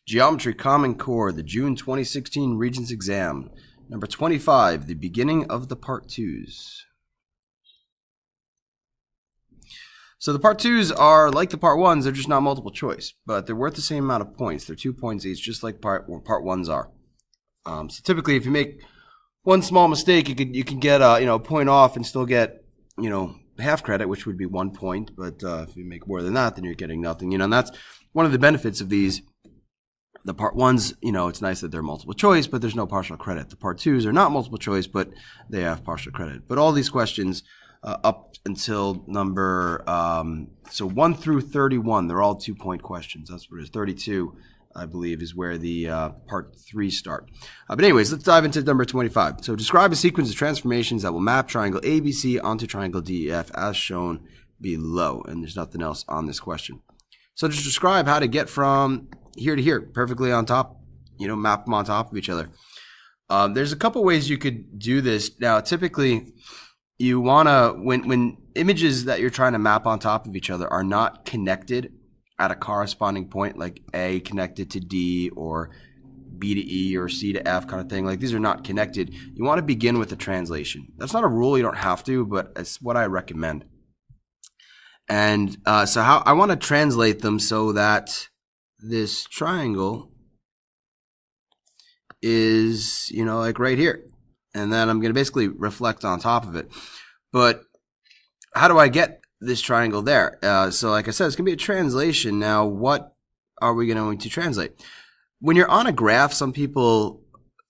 Geometry Common Core, the June 2016 Regents exam. Number 25, the beginning of the part 2s. So the part 2s are like the part 1s, they're just not multiple choice, but they're worth the same amount of points. They're 2 points each, just like part 1s are. So typically, if you make one small mistake, you can get a point off and still get half credit, which would be 1 point. But if you make more than that, then you're getting nothing. And that's one of the benefits of these. The part 1s, it's nice that they're multiple choice, but there's no partial credit. The part 2s are not multiple choice, but they have partial credit. But all these questions up until number so 1 through 31, they're all 2-point questions. That's what it is. 32, I believe, is where the part 3 start. But anyways, let's dive into number 25. So describe a sequence of transformations that will map triangle ABC onto triangle DEF as shown below. And there's nothing else on this question. So just describe how to get from here to here, perfectly on top, map them on top of each other. There's a couple ways you could do this. Now, typically, you want to, when images that you're trying to map on top of each other are not connected at a corresponding point, like A connected to D or B to E or C to F kind of thing, like these are not connected, you want to begin with a translation. That's not a rule, you don't have to, but it's what I recommend. And so how I want to translate them so that this triangle is, like right here. And then I'm going to basically reflect on top of it. But how do I get this triangle there? So like I said, it's going to be a translation. Now, what are we going to translate? When you're on a graph, some people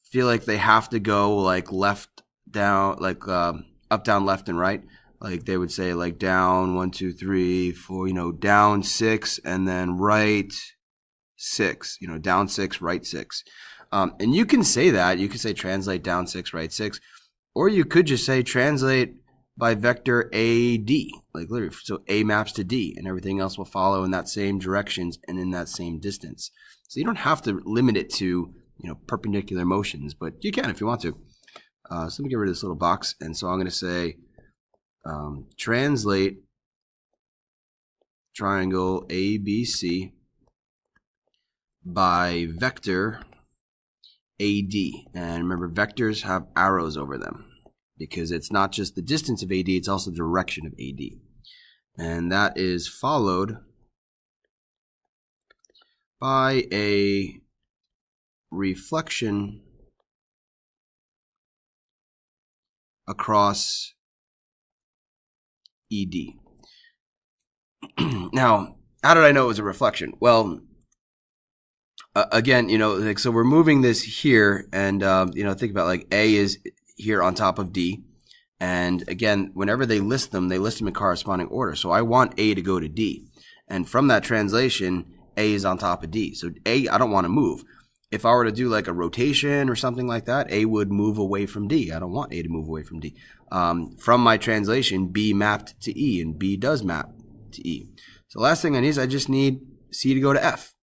feel like they have to go like left, down, like up, down, left, and right. Like they would say like down 1, 2, 3, 4, down 6, and then right 6, down 6, right 6. And you can say that. You can say translate down 6, right 6. Or you could just say translate by vector AD. Like literally, so A maps to D, and everything else will follow in that same directions and in that same distance. So you don't have to limit it to, perpendicular motions, but you can if you want to. So let me get rid of this little box. And so I'm going to say translate triangle ABC by vector AD. And remember, vectors have arrows over them because it's not just the distance of AD, it's also the direction of AD. And that is followed by a reflection across ED. Now, how did I know it was a reflection? Well, again, so we're moving this here, and think about like A is here on top of D, and again, whenever they list them in corresponding order. So I want A to go to D, and from that translation, A is on top of D. So A, I don't want to move. If I were to do like a rotation or something like that, A would move away from D. I don't want A to move away from D. From my translation, B mapped to E, and B does map to E. So last thing I need is I just need C to go to F.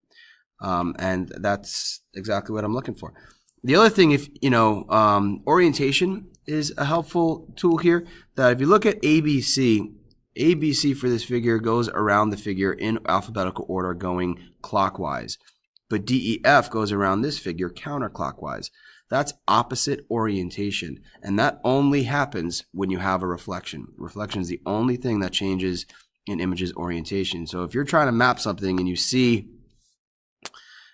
And that's exactly what I'm looking for. The other thing, if orientation is a helpful tool here. That if you look at ABC, ABC for this figure goes around the figure in alphabetical order going clockwise. But DEF goes around this figure counterclockwise. That's opposite orientation. And that only happens when you have a reflection. Reflection is the only thing that changes in images orientation. So if you're trying to map something and you see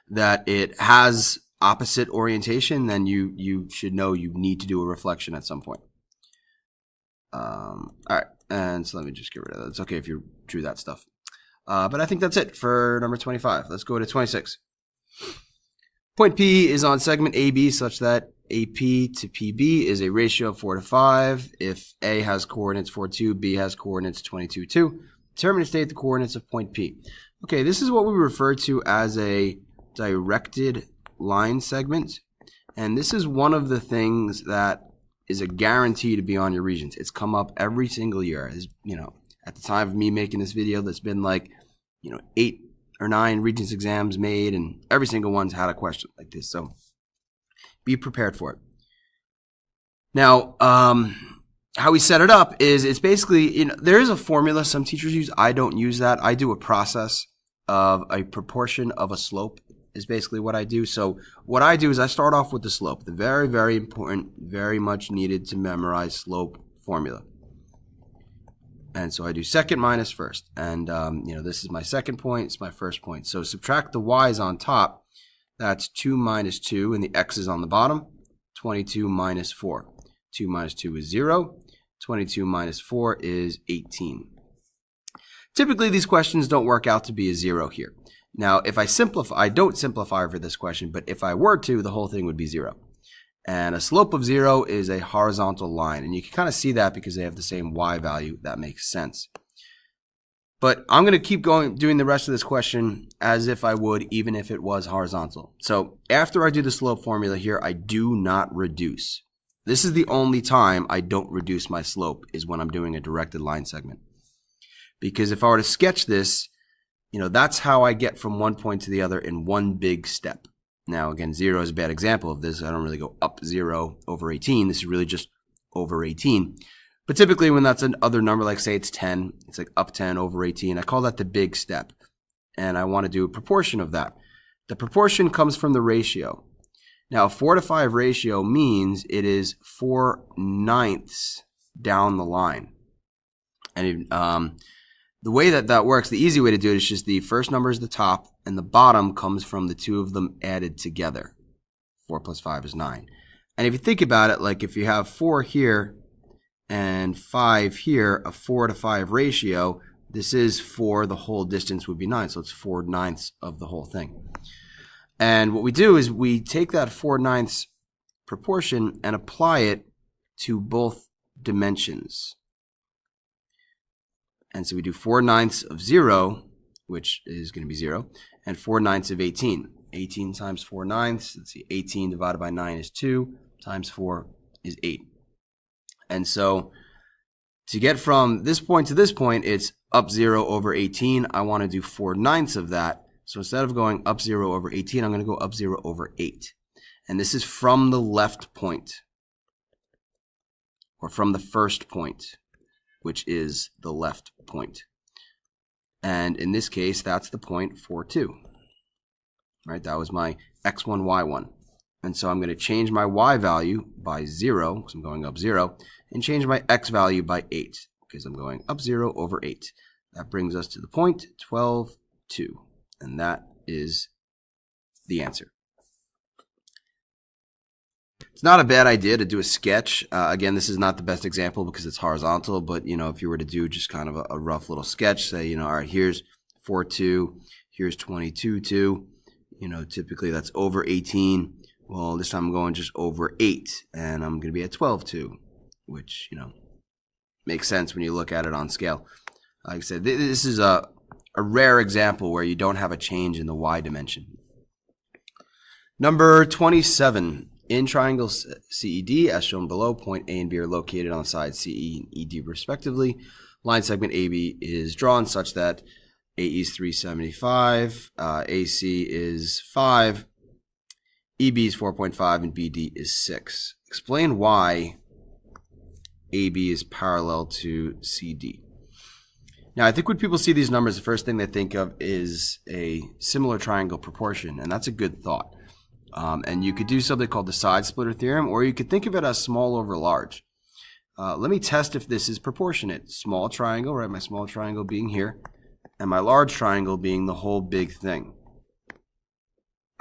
that it has opposite orientation, then you should know you need to do a reflection at some point. All right, and so let me just get rid of that. It's okay if you drew that stuff. But I think that's it for number 25. Let's go to 26. Point P is on segment AB such that AP to PB is a ratio of 4 to 5. If A has coordinates 4, 2, B has coordinates 22, 2. Determine and state the coordinates of point P. Okay, this is what we refer to as a directed line segment, and this is one of the things that is a guarantee to be on your Regents. It's come up every single year. At the time of me making this video, there's been like 8 or 9 Regents exams made, and every single one's had a question like this, so be prepared for it. Now, how we set it up is it's basically, there is a formula some teachers use. I don't use that. I do a process of a proportion of a slope is basically what I do. So what I do is I start off with the slope, the very, very important, very much needed to memorize slope formula. And so I do second minus first. And, this is my second point. It's my first point. So subtract the y's on top. That's 2 minus 2, and the x is on the bottom. 22 minus 4. 2 minus 2 is 0. 22 minus 4 is 18. Typically, these questions don't work out to be a 0 here. Now, if I simplify, I don't simplify for this question, but if I were to, the whole thing would be 0. And a slope of 0 is a horizontal line. And you can kind of see that because they have the same y value. That makes sense. But I'm going to keep doing the rest of this question as if I would, even if it was horizontal. So after I do the slope formula here, I do not reduce. This is the only time I don't reduce my slope, is when I'm doing a directed line segment. Because if I were to sketch this, that's how I get from one point to the other in one big step. Now, again, 0 is a bad example of this. I don't really go up 0 over 18. This is really just over 18. But typically when that's another number, like say it's 10, it's like up 10 over 18. I call that the big step. And I want to do a proportion of that. The proportion comes from the ratio. Now, a 4 to 5 ratio means it is 4/9 down the line. And the way that works, the easy way to do it is just the first number is the top, and the bottom comes from the two of them added together. 4 plus 5 is 9. And if you think about it, like if you have 4 here and 5 here, a 4 to 5 ratio, this is 4, the whole distance would be 9, so it's 4/9 of the whole thing. And what we do is we take that 4/9 proportion and apply it to both dimensions. And so we do 4/9 of 0, which is going to be 0, and 4/9 of 18. 18 times 4/9, let's see, 18 divided by 9 is 2, times 4 is 8. And so to get from this point to this point, it's up 0 over 18. I want to do 4/9 of that. So instead of going up 0 over 18, I'm going to go up 0 over 8. And this is from the left point, or from the first point, which is the left point. And in this case, that's the point 4, 2. Right? That was my x1, y1. And so I'm going to change my y value by 0, because I'm going up 0, and change my x value by 8, because I'm going up 0 over 8. That brings us to the point 12, 2. And that is the answer. It's not a bad idea to do a sketch. Again, this is not the best example because it's horizontal, but if you were to do just kind of a rough little sketch, say, all right, here's 4, 2, here's 22, 2, typically that's over 18. Well, this time I'm going just over 8, and I'm going to be at 12, 2, which, makes sense when you look at it on scale. Like I said, this is a rare example where you don't have a change in the y dimension. Number 27. In triangle CED, as shown below, point A and B are located on sides CE and ED respectively. Line segment AB is drawn such that AE is 375, AC is 5, EB is 4.5, and BD is 6. Explain why AB is parallel to CD. Now, I think when people see these numbers, the first thing they think of is a similar triangle proportion, and that's a good thought. And you could do something called the side splitter theorem, or you could think of it as small over large. Let me test if this is proportionate. Small triangle, right? My small triangle being here, and my large triangle being the whole big thing.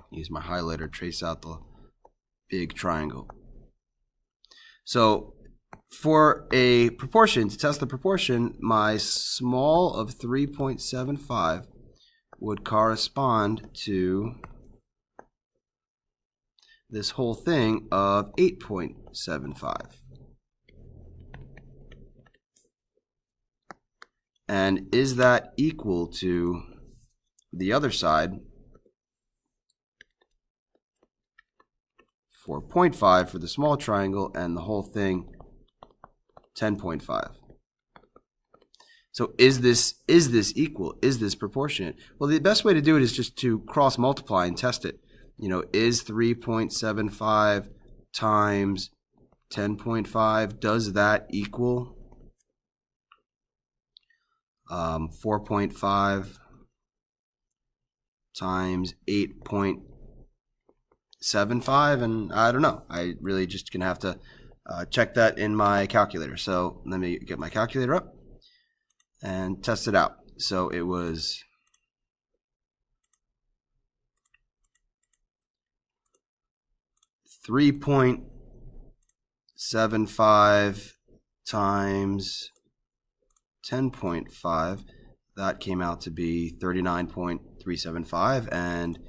Use my highlighter, trace out the big triangle. So for a proportion, to test the proportion, my small of 3.75 would correspond to this whole thing of 8.75. And is that equal to the other side, 4.5 for the small triangle, and the whole thing 10.5? So is this equal? Is this proportionate? Well, the best way to do it is just to cross multiply and test it. Is 3.75 times 10.5, does that equal 4.5 times 8.75, and I don't know. I really just gonna have to check that in my calculator. So let me get my calculator up and test it out. So it was 3.75 times 10.5. That came out to be 39.375, and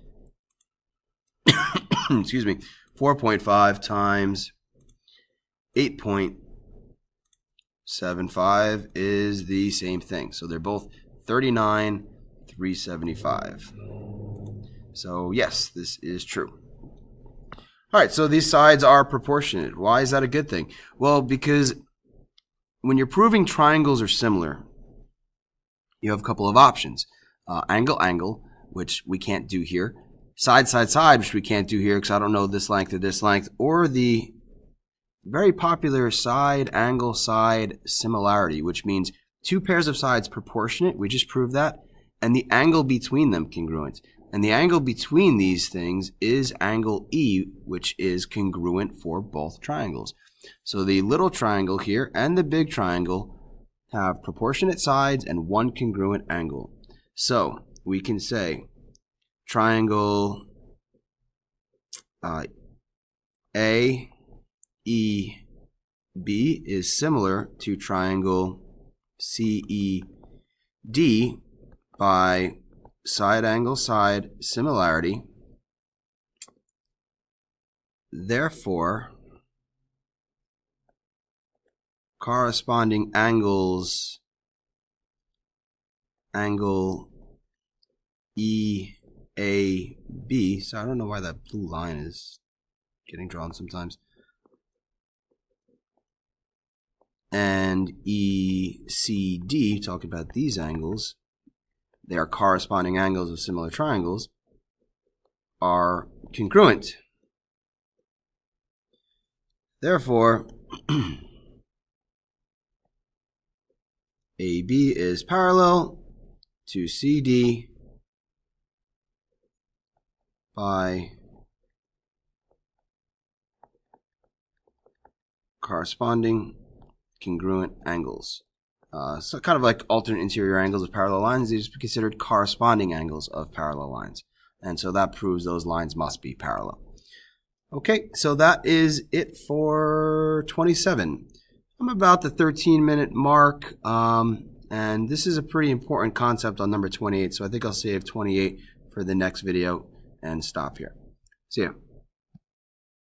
excuse me, 4.5 times 8.75 is the same thing. So they're both 39.375. So yes, this is true. All right, so these sides are proportionate. Why is that a good thing? Well, because when you're proving triangles are similar, you have a couple of options. Angle, angle, which we can't do here. Side, side, side, which we can't do here because I don't know this length or this length. Or the very popular side, angle, side similarity, which means two pairs of sides proportionate. We just proved that. And the angle between them congruent. And the angle between these things is angle E, which is congruent for both triangles. So the little triangle here and the big triangle have proportionate sides and one congruent angle. So we can say triangle AEB is similar to triangle CED by side angle side similarity. Therefore, corresponding angles, angle EAB, so I don't know why that blue line is getting drawn sometimes, and ECD, talking about these angles, they are corresponding angles of similar triangles, are congruent. Therefore, AB is parallel to CD by corresponding congruent angles. So kind of like alternate interior angles of parallel lines, these are considered corresponding angles of parallel lines. And so that proves those lines must be parallel. Okay, so that is it for 27. I'm about the 13-minute mark, and this is a pretty important concept on number 28, so I think I'll save 28 for the next video and stop here. See ya.